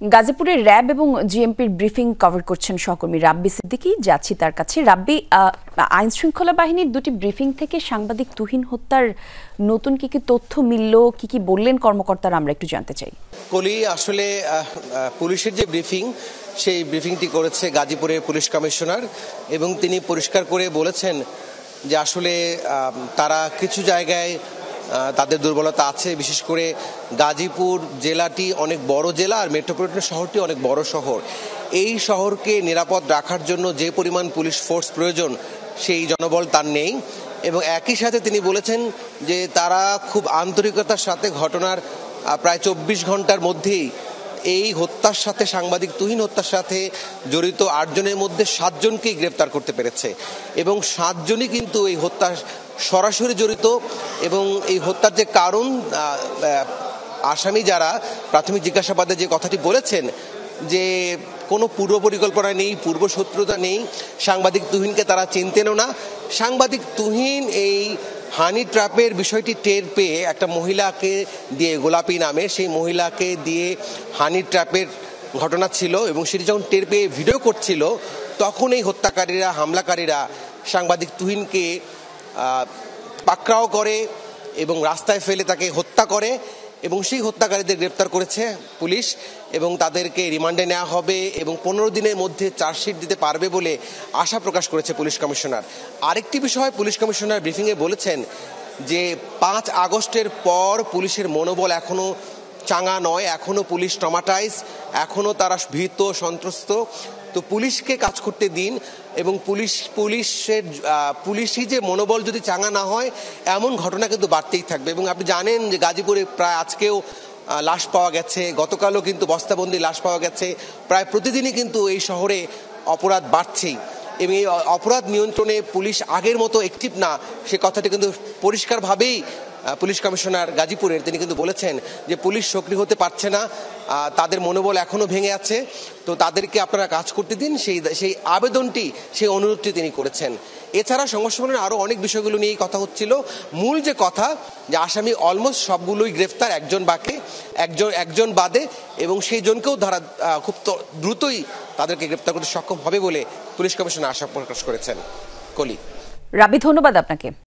গাজীপুরের র্যাব এবং জিএমপির briefing cover করছেন সহকর্মী রাব্বি সিদ্দিকী। যাচ্ছি তার কাছে। রাব্বি, আইন শৃঙ্খলা বাহিনীর দুটি ব্রিফিং থেকে সাংবাদিক তুহিন হত্যার নতুন কি কি তথ্য মিলল, কি বললেন কর্মকর্তারা, আমরা একটু জানতে চাই। কলি, আসলে পুলিশের যে ব্রিফিং, সেই ব্রিফিংটি করেছে গাজীপুরের পুলিশ কমিশনার এবং তিনি পরিষ্কার করে বলেছেন যে আসলে তারা কিছু জায়গায় তাদের দুর্বলতা আছে। বিশেষ করে গাজীপুর জেলাটি অনেক বড় জেলা আর মেট্রোপলিটন শহরটি অনেক বড় শহর। এই শহরকে নিরাপদ রাখার জন্য যে পরিমাণ পুলিশ ফোর্স প্রয়োজন সেই জনবল তার নেই। এবং একই সাথে তিনি বলেছেন যে তারা খুব আন্তরিকতার সাথে ঘটনার প্রায় 24 ঘন্টার মধ্যেই এই হত্যার সাথে, সাংবাদিক তুহিন হত্যার সাথে জড়িত 8 জনের মধ্যে 7 জনকেই গ্রেফতার করতে পেরেছে এবং 7 জনই কিন্তু এই হত্যার সরাসরি জড়িত। এবং এই হত্যার যে কারণ, আসামি যারা প্রাথমিক জিজ্ঞাসাবাদে যে কথাটি বলেছেন যে কোনো পূর্ব পরিকল্পনা নেই, পূর্বশত্রুতা নেই, সাংবাদিক তুহিনকে তারা চিনতেনও না। সাংবাদিক তুহিন এই হানি ট্র্যাপের বিষয়টি টের পেয়ে একটা মহিলাকে দিয়ে, গোলাপি নামে সেই মহিলাকে দিয়ে হানি ট্র্যাপের ঘটনা ছিল এবং সেটি যখন টের পেয়ে ভিডিও করছিল, তখন এই হত্যাকারীরা, হামলাকারীরা সাংবাদিক তুহিনকে পাকড়াও করে এবং রাস্তায় ফেলে তাকে হত্যা করে এবং সেই হত্যাকারীদের গ্রেপ্তার করেছে পুলিশ এবং তাদেরকে রিমান্ডে নেওয়া হবে এবং 15 দিনের মধ্যে চার্জশিট দিতে পারবে বলে আশা প্রকাশ করেছে পুলিশ কমিশনার। আরেকটি বিষয় পুলিশ কমিশনার ব্রিফিংয়ে বলেছেন যে 5 আগস্টের পর পুলিশের মনোবল এখনও চাঙা নয়, এখনও পুলিশ ট্রমাটাইজ, এখনও তারা ভীত, সন্ত্রস্ত। তো পুলিশকে কাজ করতে দিন এবং পুলিশই যে মনোবল যদি চাঙা না হয়, এমন ঘটনা কিন্তু বাড়তেই থাকবে। এবং আপনি জানেন যে গাজীপুরে প্রায় আজকেও লাশ পাওয়া গেছে, গতকালও কিন্তু বস্তাবন্দি লাশ পাওয়া গেছে। প্রায় প্রতিদিনই কিন্তু এই শহরে অপরাধ বাড়ছেই এবং এই অপরাধ নিয়ন্ত্রণে পুলিশ আগের মতো অ্যাক্টিভ না, সে কথাটি কিন্তু পরিষ্কারভাবেই পুলিশ কমিশনার গাজীপুরের তিনি কিন্তু বলেছেন যে পুলিশ সক্রিয় হতে পারছে না, তাদের মনোবল এখনও ভেঙে আছে, তো তাদেরকে আপনারা কাজ করতে দিন, সেই আবেদনটি, সেই অনুরোধটি তিনি করেছেন। এছাড়া সংবাদ আরও অনেক বিষয়গুলো নিয়েই কথা হচ্ছিল। মূল যে কথা, যে আসামি অলমোস্ট সবগুলোই গ্রেফতার, একজন বাদে, এবং সেই জনকেও ধারা খুব দ্রুতই তাদেরকে গ্রেফতার করতে সক্ষম হবে বলে পুলিশ কমিশনার আশা প্রকাশ করেছেন। কলি, রাব্বি, ধন্যবাদ আপনাকে।